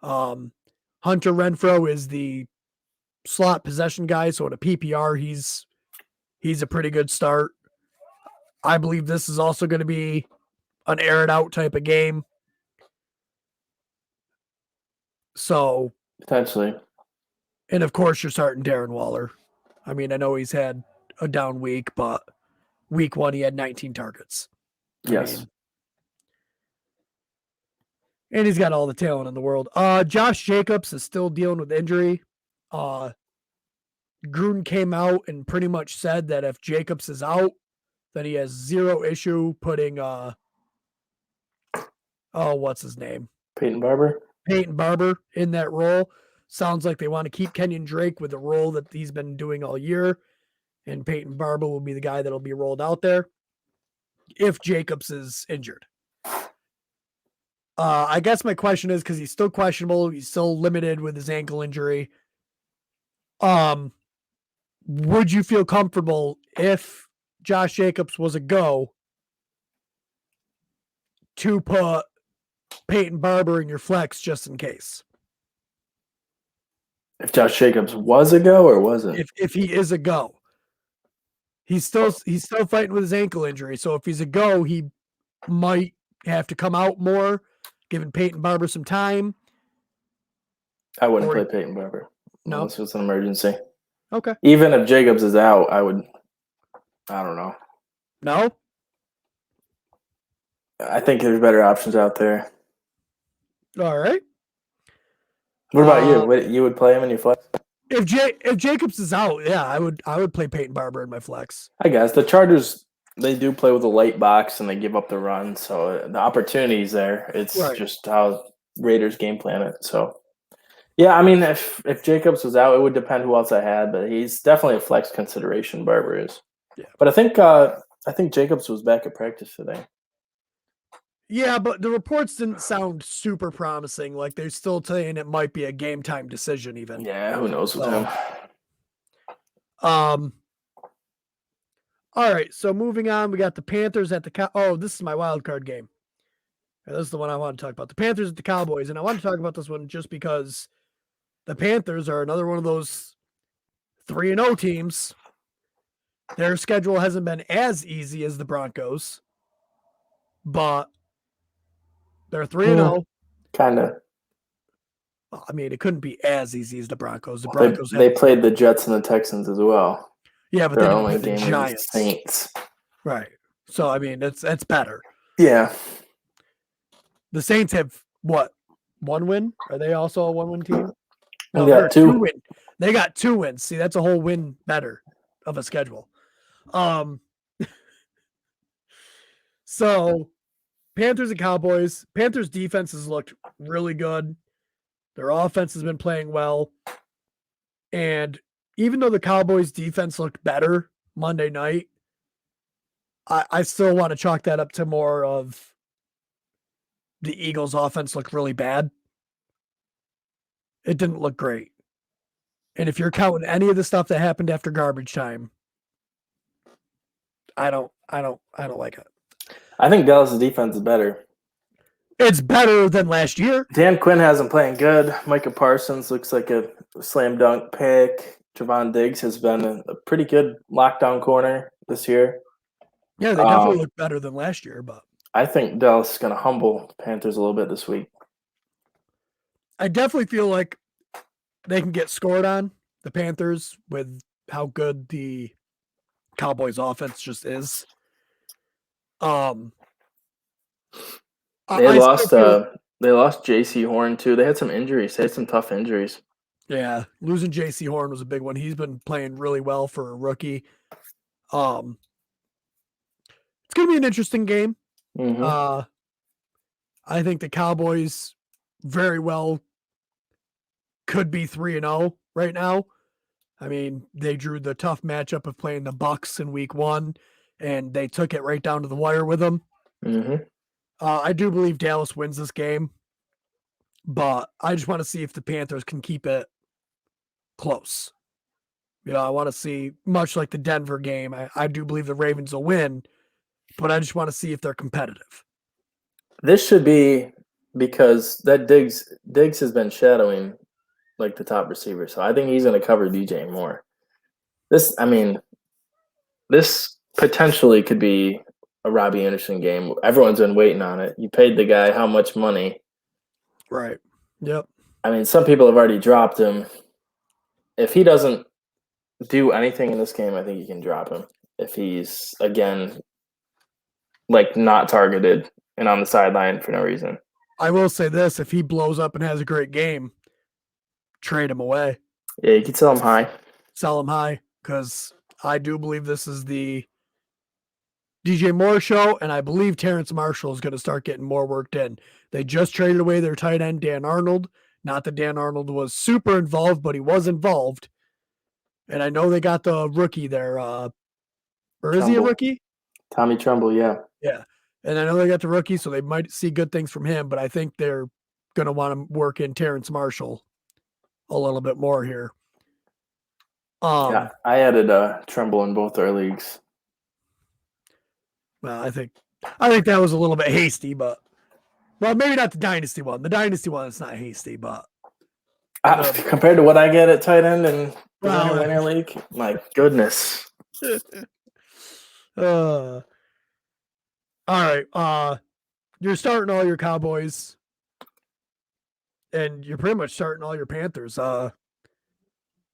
Speaker 1: Hunter Renfrow is the slot possession guy, so in a PPR, he's a pretty good start. I believe this is also going to be an air it out type of game. So
Speaker 2: potentially.
Speaker 1: And of course, you're starting Darren Waller. I mean, I know he's had a down week, but week 1 he had 19 targets.
Speaker 2: Yes.
Speaker 1: And he's got all the talent in the world. Josh Jacobs is still dealing with injury. Gruden came out and pretty much said that if Jacobs is out, then he has zero issue putting what's his name?
Speaker 2: Peyton Barber
Speaker 1: in that role. Sounds like they want to keep Kenyon Drake with the role that he's been doing all year. And Peyton Barber will be the guy that'll be rolled out there if Jacobs is injured. I guess my question is, because he's still questionable, he's still limited with his ankle injury. Would you feel comfortable if Josh Jacobs was a go to put Peyton Barber in your flex just in case?
Speaker 2: If Josh Jacobs was a go or wasn't?
Speaker 1: If he is a go. He's still fighting with his ankle injury. So if he's a go, he might have to come out more, giving Peyton Barber some time.
Speaker 2: I wouldn't play Peyton Barber.
Speaker 1: No.
Speaker 2: Unless it was an emergency.
Speaker 1: Okay.
Speaker 2: Even if Jacobs is out, I don't know.
Speaker 1: No?
Speaker 2: I think there's better options out there.
Speaker 1: All right.
Speaker 2: What about you? You would play him in your flex?
Speaker 1: If Jacobs is out, yeah, I would play Peyton Barber in my flex.
Speaker 2: I guess the Chargers, they do play with a light box and they give up the run, so the opportunity's there. It's just how Raiders game plan it. So yeah, I mean, if Jacobs was out, it would depend who else I had, but he's definitely a flex consideration. Barber is. Yeah. But I think Jacobs was back at practice today.
Speaker 1: Yeah, but the reports didn't sound super promising. Like, they're still saying it might be a game time decision even.
Speaker 2: Yeah, who knows with him.
Speaker 1: All right, so moving on, we got the Panthers at the this is my wild card game. This is the one I want to talk about. The Panthers at the Cowboys, and I want to talk about this one just because the Panthers are another one of those 3-0 teams. Their schedule hasn't been as easy as the Broncos. but they're 3-0.
Speaker 2: Kind of.
Speaker 1: I mean, it couldn't be as easy as the Broncos. The
Speaker 2: They
Speaker 1: Broncos
Speaker 2: they
Speaker 1: have,
Speaker 2: played the Jets and the Texans as well.
Speaker 1: yeah, but they
Speaker 2: Their
Speaker 1: didn't play
Speaker 2: only
Speaker 1: the
Speaker 2: game was the
Speaker 1: Giants.
Speaker 2: Saints.
Speaker 1: Right. So, I mean, it's better.
Speaker 2: Yeah.
Speaker 1: The Saints have what? 1 win? Are they also a 1-win team?
Speaker 2: They
Speaker 1: No,
Speaker 2: got
Speaker 1: they're a
Speaker 2: 2.
Speaker 1: 2-win. They got 2 wins. See, that's a whole win better of a schedule. So Panthers and Cowboys. Panthers defense has looked really good. Their offense has been playing well. And even though the Cowboys defense looked better Monday night, I still want to chalk that up to more of the Eagles offense looked really bad. It didn't look great. And if you're counting any of the stuff that happened after garbage time, I don't like it.
Speaker 2: I think Dallas' defense is better.
Speaker 1: It's better than last year.
Speaker 2: Dan Quinn hasn't playing good. Micah Parsons looks like a slam dunk pick. Trevon Diggs has been a pretty good lockdown corner this year.
Speaker 1: Yeah, they definitely look better than last year, but
Speaker 2: I think Dallas is going to humble the Panthers a little bit this week.
Speaker 1: I definitely feel like they can get scored on, the Panthers, with how good the Cowboys offense just is.
Speaker 2: They lost J.C. Horn too. They had some injuries. They had some tough injuries.
Speaker 1: Yeah, losing J.C. Horn was a big one. He's been playing really well for a rookie. It's going to be an interesting game.
Speaker 2: Mm-hmm.
Speaker 1: I think the Cowboys very well could be 3-0 right now. I mean, they drew the tough matchup of playing the Bucs in week 1, and they took it right down to the wire with them.
Speaker 2: Mm-hmm.
Speaker 1: I do believe Dallas wins this game, but I just want to see if the Panthers can keep it close. I want to see, much like the Denver game, I do believe the Ravens will win, but I just want to see if they're competitive.
Speaker 2: This should be because that Diggs has been shadowing like the top receiver, so I think he's going to cover DJ Moore. This potentially could be a Robby Anderson game. Everyone's been waiting on it. You paid the guy how much money?
Speaker 1: Right. Yep.
Speaker 2: I mean, some people have already dropped him. If he doesn't do anything in this game, I think you can drop him. If he's, again, like not targeted and on the sideline for no reason.
Speaker 1: I will say this, if he blows up and has a great game, trade him away.
Speaker 2: Yeah, you can sell him high.
Speaker 1: Sell him high, because I do believe this is the DJ Moore show, and I believe Terrence Marshall is going to start getting more worked in. They just traded away their tight end, Dan Arnold. Not that Dan Arnold was super involved, but he was involved. And I know they got the rookie there. Or is he a rookie?
Speaker 2: Tommy Tremble, yeah.
Speaker 1: Yeah. And I know they got the rookie, so they might see good things from him, but I think they're going to want to work in Terrence Marshall a little bit more here.
Speaker 2: Yeah, I added Tremble in both our leagues.
Speaker 1: Well, I think that was a little bit hasty, but maybe not the dynasty one. The dynasty one is not hasty, but
Speaker 2: compared to what I get at tight end and the winner league, my goodness.
Speaker 1: All right. You're starting all your Cowboys, and you're pretty much starting all your Panthers.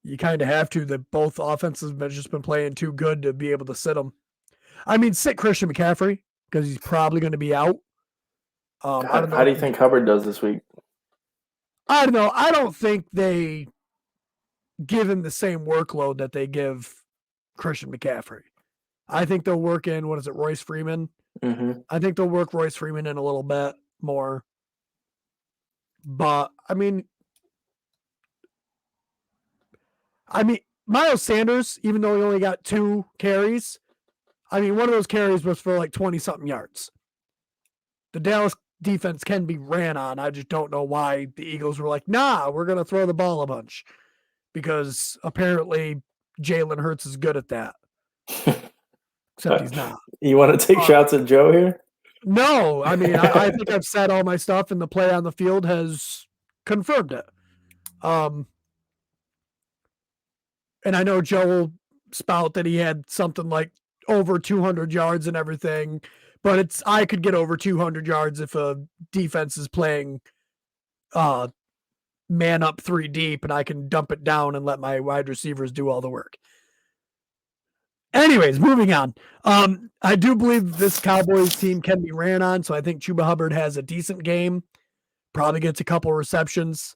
Speaker 1: You kind of have to. That both offenses have just been playing too good to be able to sit them. I mean, sit Christian McCaffrey because he's probably going to be out.
Speaker 2: How do you think Hubbard does this week?
Speaker 1: I don't know. I don't think they give him the same workload that they give Christian McCaffrey. I think they'll work in, Royce Freeman?
Speaker 2: Mm-hmm.
Speaker 1: I think they'll work Royce Freeman in a little bit more. But, I mean, Miles Sanders, even though he only got 2 carries, one of those carries was for like 20-something yards. The Dallas defense can be ran on. I just don't know why the Eagles were like, nah, we're going to throw the ball a bunch. Because apparently Jalen Hurts is good at that. Except he's not.
Speaker 2: You want to take shots at Joe here?
Speaker 1: No. I mean, I think I've said all my stuff, and the play on the field has confirmed it. And I know Joe will spout that he had something like over 200 yards and everything. but I could get over 200 yards if a defense is playing man up 3 deep and I can dump it down and let my wide receivers do all the work. Anyways, moving on. I do believe this Cowboys team can be ran on, so I think Chuba Hubbard has a decent game. Probably gets a couple receptions.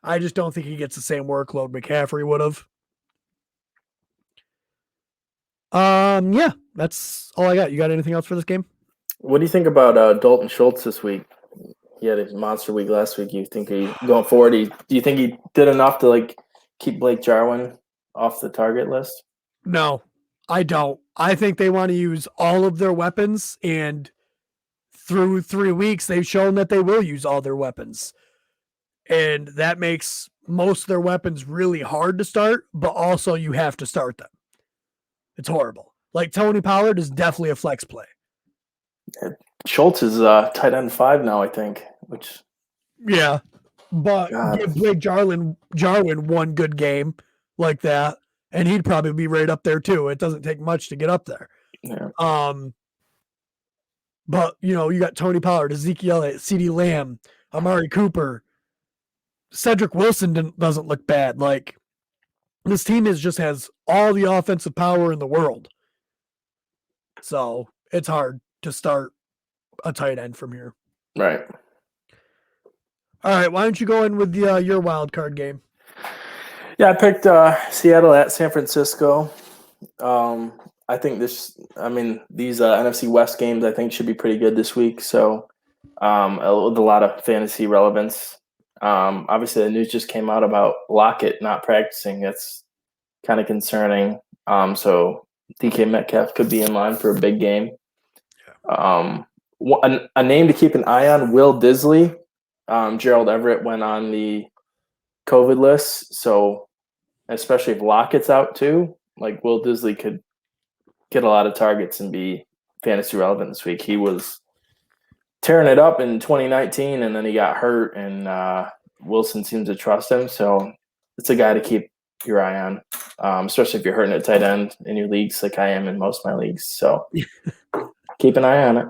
Speaker 1: I just don't think he gets the same workload McCaffrey would have. Yeah, that's all I got. You got anything else for this game?
Speaker 2: What do you think about Dalton Schultz this week? He had a monster week last week. You think going forward? Do you think he did enough to keep Blake Jarwin off the target list?
Speaker 1: No, I don't. I think they want to use all of their weapons, and through 3 weeks, they've shown that they will use all their weapons. And that makes most of their weapons really hard to start, but also you have to start them. It's horrible. Like Tony Pollard is definitely a flex play.
Speaker 2: Schultz is tight end 5 now, I think.
Speaker 1: Yeah, but give Blake Jarwin one good game like that, and he'd probably be right up there too. It doesn't take much to get up there.
Speaker 2: Yeah.
Speaker 1: But you got Tony Pollard, Ezekiel, CeeDee Lamb, Amari Cooper, Cedric Wilson doesn't look bad. Like this team just has all the offensive power in the world. So it's hard to start a tight end from here.
Speaker 2: Right.
Speaker 1: All right. Why don't you go in with your wild card game?
Speaker 2: Yeah, I picked Seattle at San Francisco. I think these NFC West games I think should be pretty good this week. So with a lot of fantasy relevance. Obviously, the news just came out about Lockett not practicing. That's kind of concerning. So DK Metcalf could be in line for a big game. A name to keep an eye on, Will Disley. Gerald Everett went on the COVID list. So especially if Lockett's out too, like Will Disley could get a lot of targets and be fantasy relevant this week. He was tearing it up in 2019, and then he got hurt, and Wilson seems to trust him. So it's a guy to keep your eye on, especially if you're hurting at tight end in your leagues like I am in most of my leagues. So keep an eye on it.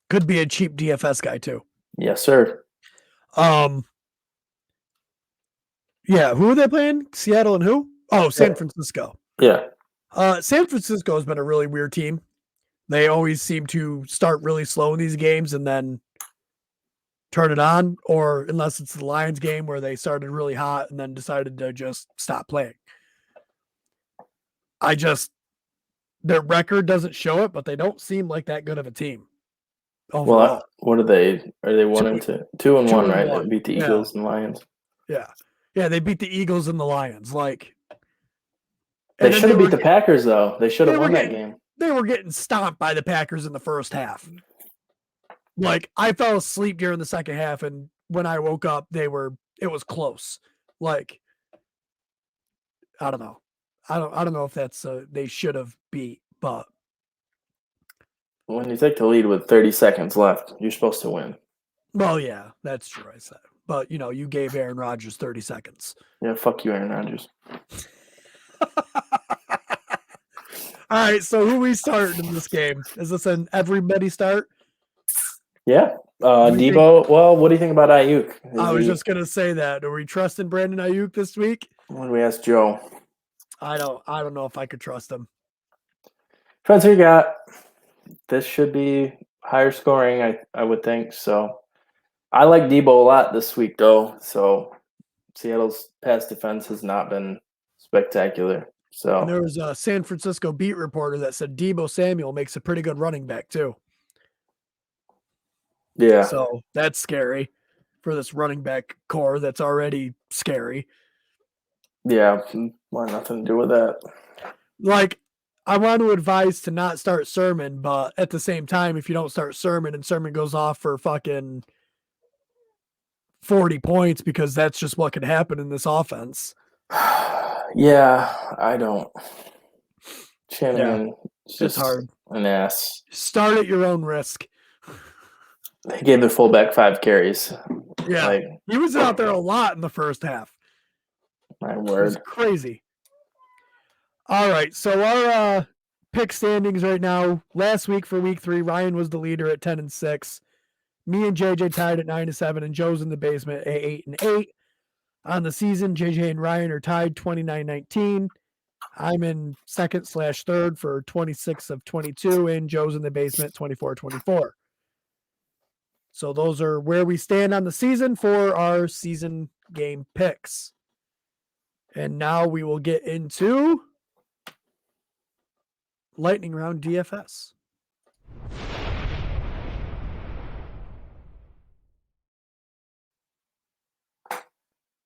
Speaker 1: Could be a cheap DFS guy too.
Speaker 2: Yes, sir.
Speaker 1: Yeah, who are they playing? Seattle and who? Oh, San Francisco.
Speaker 2: Yeah.
Speaker 1: San Francisco has been a really weird team. They always seem to start really slow in these games and then turn it on, or unless it's the Lions game where they started really hot and then decided to just stop playing. Their record doesn't show it, but they don't seem like that good of a team. Overall.
Speaker 2: Well, what are they? Are they 1-2? 2-1, right? They beat the Eagles and Lions.
Speaker 1: Yeah. Yeah, they beat the Eagles and the Lions.
Speaker 2: They should have beat the Packers, though. They should have won that game.
Speaker 1: They were getting stomped by the Packers in the first half. I fell asleep during the second half, and when I woke up, it was close. I don't know. I don't know if that's they should have beat, but
Speaker 2: when you take the lead with 30 seconds left, you're supposed to win.
Speaker 1: Well, yeah, that's true. I said, but you gave Aaron Rodgers 30 seconds.
Speaker 2: Yeah, fuck you, Aaron Rodgers.
Speaker 1: All right, so who we starting in this game? Is this an everybody start?
Speaker 2: Yeah. Debo, well, what do you think about Ayuk?
Speaker 1: I was just going to say that. Are we trusting Brandon Ayuk this week?
Speaker 2: Why don't we ask Joe?
Speaker 1: I don't know if I could trust him.
Speaker 2: Depends who you got. This should be higher scoring, I would think. So I like Debo a lot this week, though. So Seattle's pass defense has not been spectacular. So
Speaker 1: and there was a San Francisco beat reporter that said Debo Samuel makes a pretty good running back too.
Speaker 2: Yeah.
Speaker 1: So that's scary for this running back core that's already scary.
Speaker 2: Yeah, well, nothing to do with that.
Speaker 1: I want to advise to not start Sermon, but at the same time, if you don't start Sermon and Sermon goes off for fucking 40 points, because that's just what could happen in this offense.
Speaker 2: Yeah, I don't. Shanahan is just
Speaker 1: hard.
Speaker 2: An ass.
Speaker 1: Start at your own risk.
Speaker 2: They gave the fullback 5 carries.
Speaker 1: Yeah, he was out there a lot in the first half.
Speaker 2: My word.
Speaker 1: It's crazy. All right, so our pick standings right now. Last week for week 3, Ryan was the leader at 10-6. Me and JJ tied at 9-7, and Joe's in the basement at 8-8. On the season, JJ and Ryan are tied 29-19. I'm in second/third for 26 of 22, and Joe's in the basement 24-24. So those are where we stand on the season for our season game picks. And now we will get into lightning round DFS.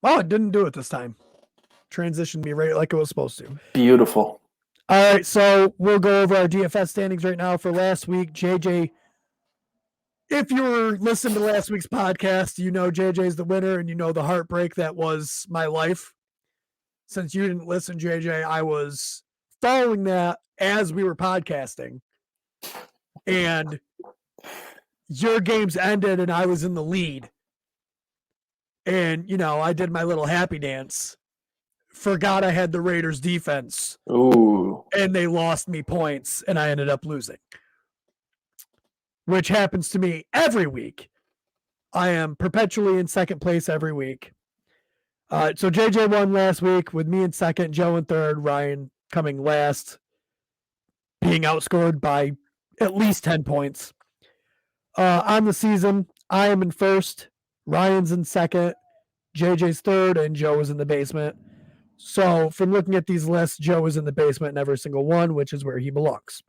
Speaker 1: Oh, it didn't do it this time. Transitioned me right like it was supposed to.
Speaker 2: Beautiful.
Speaker 1: All right, so we'll go over our DFS standings right now for last week. JJ, if you were listening to last week's podcast, you know JJ's the winner, and you know the heartbreak that was my life. Since you didn't listen, JJ, I was following that as we were podcasting, and your games ended, and I was in the lead. And, you know, I did my little happy dance. Forgot I had the Raiders defense.
Speaker 2: Ooh.
Speaker 1: And they lost me points, and I ended up losing. Which happens to me every week. I am perpetually in second place every week. So JJ won last week with me in second, Joe in third, Ryan coming last, being outscored by at least 10 points. On the season, I am in first, Ryan's in second, JJ's third, and Joe is in the basement. So from looking at these lists, Joe is in the basement in every single one, which is where he belongs.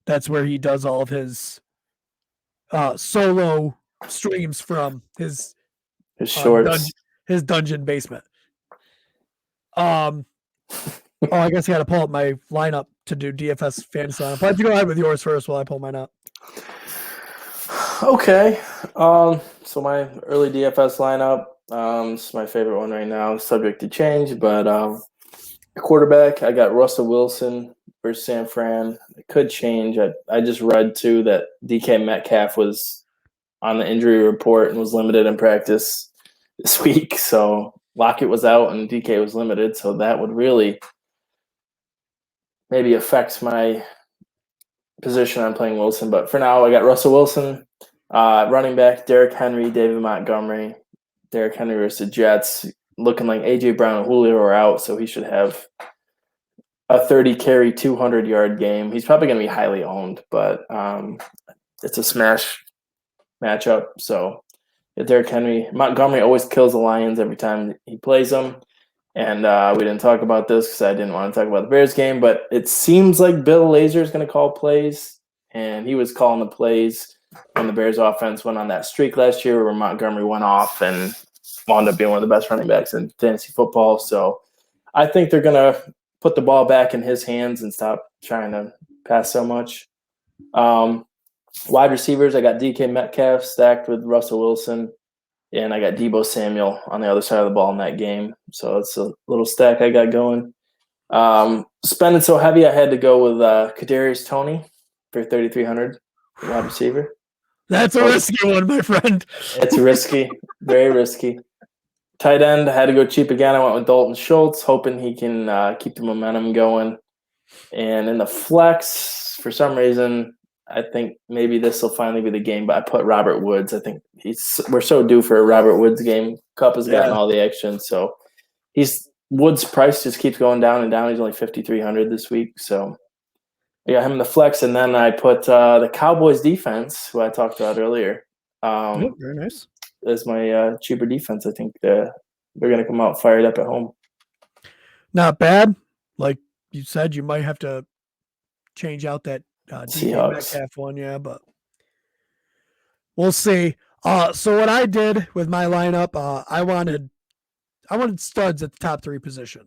Speaker 1: That's where he does all of his solo streams from his
Speaker 2: shorts,
Speaker 1: his dungeon basement. I guess I got to pull up my lineup to do DFS fantasy lineup. Why don't you go ahead with yours first while I pull mine up?
Speaker 2: Okay. So my early DFS lineup, it's my favorite one right now, subject to change, but quarterback, I got Russell Wilson versus San Fran. It could change. I just read too that DK Metcalf was on the injury report and was limited in practice this week. So Lockett was out and DK was limited. So that would really maybe affect my position on playing Wilson. But for now, I got Russell Wilson, running back, Derrick Henry, David Montgomery. Derrick Henry versus the Jets, looking like A.J. Brown and Julio are out, so he should have a 30-carry, 200-yard game. He's probably going to be highly owned, but it's a smash matchup. So Derrick Henry. Montgomery always kills the Lions every time he plays them. And we didn't talk about this because I didn't want to talk about the Bears game, but it seems like Bill Lazor is going to call plays, and he was calling the plays when the Bears offense went on that streak last year where Montgomery went off and wound up being one of the best running backs in fantasy football. So I think they're going to put the ball back in his hands and stop trying to pass so much. Wide receivers, I got DK Metcalf stacked with Russell Wilson, and I got Deebo Samuel on the other side of the ball in that game. So it's a little stack I got going. Spending so heavy, I had to go with Kadarius Toney for 3,300 wide receiver.
Speaker 1: That's a risky one, my friend.
Speaker 2: It's risky, very risky. Tight end, I had to go cheap again. I went with Dalton Schultz, hoping he can keep the momentum going. And in the flex, for some reason, I think maybe this will finally be the game, but I put Robert Woods. I think we're so due for a Robert Woods game. Kupp has gotten all the action, so Woods' price just keeps going down and down. He's only 5,300 this week, so I got him in the flex, and then I put the Cowboys defense, who I talked about earlier.
Speaker 1: Very nice.
Speaker 2: As my cheaper defense. I think they're going to come out fired up at home.
Speaker 1: Not bad. Like you said, you might have to change out that DK Metcalf one, but we'll see. So what I did with my lineup, I wanted studs at the top 3 position.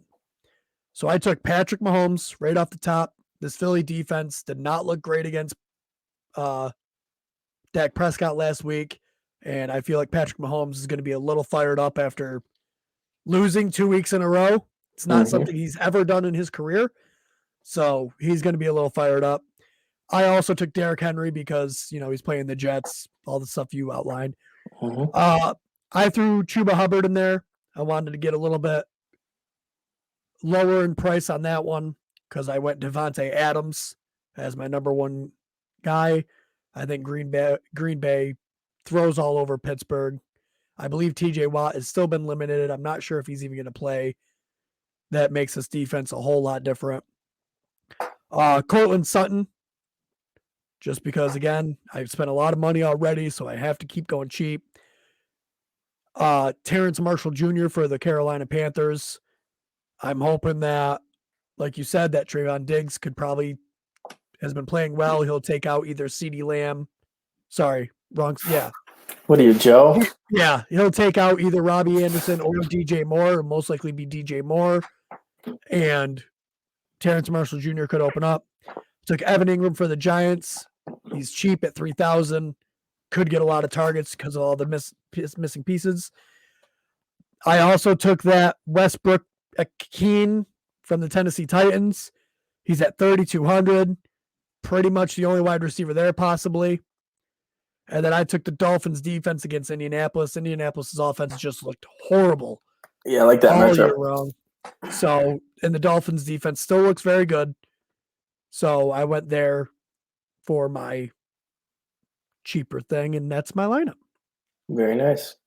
Speaker 1: So I took Patrick Mahomes right off the top. This Philly defense did not look great against Dak Prescott last week, and I feel like Patrick Mahomes is going to be a little fired up after losing 2 weeks in a row. It's not something he's ever done in his career, so he's going to be a little fired up. I also took Derrick Henry because, he's playing the Jets, all the stuff you outlined. I threw Chuba Hubbard in there. I wanted to get a little bit lower in price on that one. because I went Devontae Adams as my number one guy. I think Green Bay throws all over Pittsburgh. I believe TJ Watt has still been limited. I'm not sure if he's even going to play. That makes this defense a whole lot different. Cortland Sutton, just because, again, I've spent a lot of money already, so I have to keep going cheap. Terrence Marshall Jr. for the Carolina Panthers. I'm hoping that, like you said, that Trayvon Diggs has been playing well. He'll take out either CeeDee Lamb. Sorry, wrong. Yeah.
Speaker 2: What are you, Joe?
Speaker 1: Yeah, he'll take out either Robby Anderson or DJ Moore. It'll most likely be DJ Moore. And Terrence Marshall Jr. could open up. Took Evan Ingram for the Giants. He's cheap at 3,000. Could get a lot of targets because of all the missing pieces. I also took that Westbrook Akeen from the Tennessee Titans. He's at 3,200. Pretty much the only wide receiver there, possibly. And then I took the Dolphins defense against Indianapolis. Indianapolis's offense just looked horrible.
Speaker 2: Yeah, I like that
Speaker 1: all
Speaker 2: matchup.
Speaker 1: year round. So, and the Dolphins defense still looks very good. So I went there for my cheaper thing, and that's my lineup.
Speaker 2: Very nice.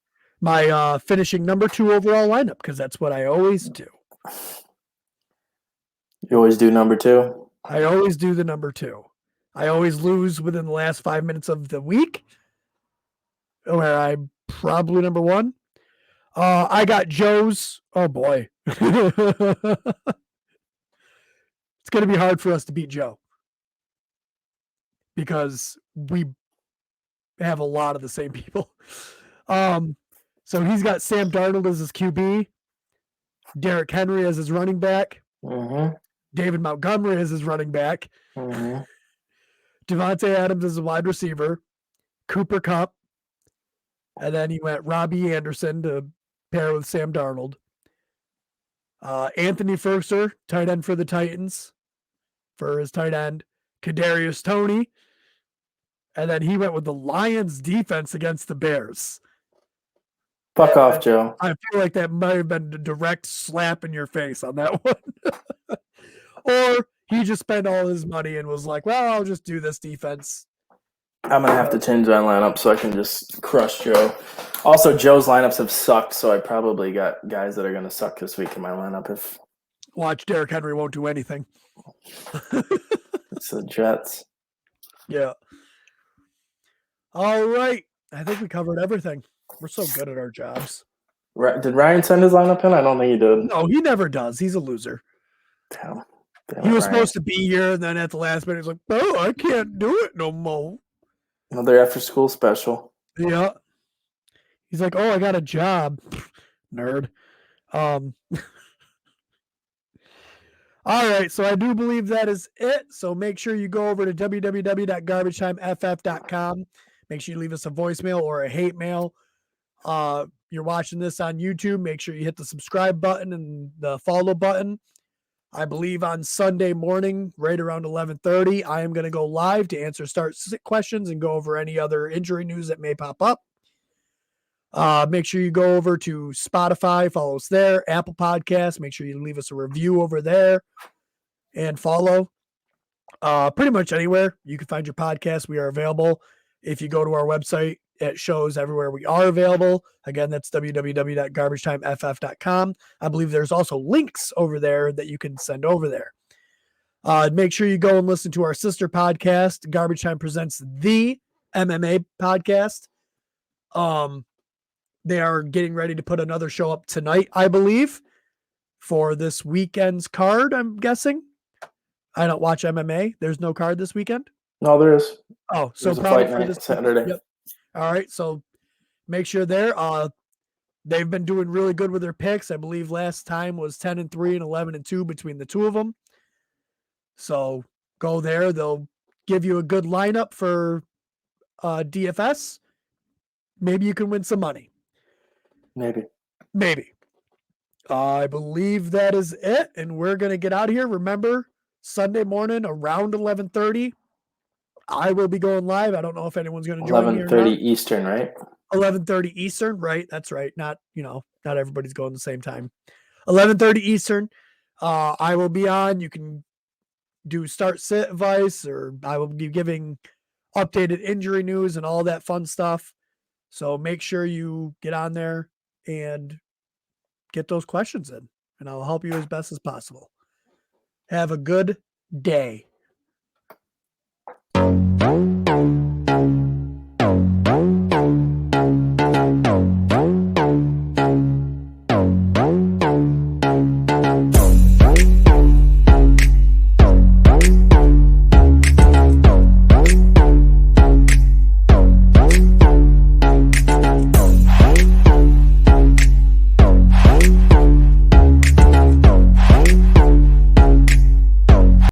Speaker 1: My finishing number 2 overall lineup, because that's what I always do.
Speaker 2: You always do number 2?
Speaker 1: I always do the number 2. I always lose within the last 5 minutes of the week, where I'm probably number 1. I got Joe's. Oh, boy. It's going to be hard for us to beat Joe because we have a lot of the same people. So he's got Sam Darnold as his QB, Derrick Henry as his running back, David Montgomery as his running back, Devontae Adams as a wide receiver, Cooper Kupp, and then he went Robby Anderson to pair with Sam Darnold. Anthony Firkser, tight end for the Titans, for his tight end. Kadarius Toney. And then he went with the Lions defense against the Bears.
Speaker 2: Fuck off, Joe.
Speaker 1: I feel like that might have been a direct slap in your face on that one. Or he just spent all his money and was like, well, I'll just do this defense.
Speaker 2: I'm going to have to change my lineup so I can just crush Joe. Also, Joe's lineups have sucked, so I probably got guys that are going to suck this week in my lineup.
Speaker 1: Watch, Derrick Henry won't do anything.
Speaker 2: It's the Jets.
Speaker 1: Yeah. All right. I think we covered everything. We're so good at our jobs.
Speaker 2: Did Ryan send his lineup in? I don't think he did.
Speaker 1: No, he never does. He's a loser.
Speaker 2: Damn
Speaker 1: he was supposed to be here, and then at the last minute, he's like, oh, I can't do it no more.
Speaker 2: Another after-school special.
Speaker 1: Yeah. He's like, oh, I got a job. Nerd. All right, so I do believe that is it. So make sure you go over to www.garbagetimef.com. Make sure you leave us a voicemail or a hate mail. You're watching this on YouTube. Make sure you hit the subscribe button and the follow button. I believe on Sunday morning, right around 11:30, I am going to go live to answer start sit questions and go over any other injury news that may pop up. Make sure you go over to Spotify, follow us there, Apple Podcasts. Make sure you leave us a review over there and follow. Pretty much anywhere you can find your podcast, we are available. If you go to our website, it shows everywhere we are available. Again, that's www.garbagetimef.com. I believe there's also links over there that you can send over there. Make sure you go and listen to our sister podcast, Garbage Time Presents the MMA podcast. They are getting ready to put another show up tonight, I believe, for this weekend's card, I'm guessing. I don't watch MMA. There's no card this weekend?
Speaker 2: No, there is.
Speaker 1: Oh, so
Speaker 2: probably
Speaker 1: probably for this
Speaker 2: Saturday.
Speaker 1: Yep. All right, so make sure there. They've been doing really good with their picks. I believe last time was 10-3 and 11-2 between the two of them. So go there. They'll give you a good lineup for DFS. Maybe you can win some money.
Speaker 2: Maybe.
Speaker 1: I believe that is it, and we're going to get out of here. Remember, Sunday morning around 11:30, I will be going live. I don't know if anyone's going to join me or not.
Speaker 2: 11:30 Eastern, right?
Speaker 1: 11:30 Eastern, right? That's right. Not everybody's going the same time. 11:30 Eastern. I will be on. You can do start sit advice, or I will be giving updated injury news and all that fun stuff. So make sure you get on there and get those questions in, and I'll help you as best as possible. Have a good day.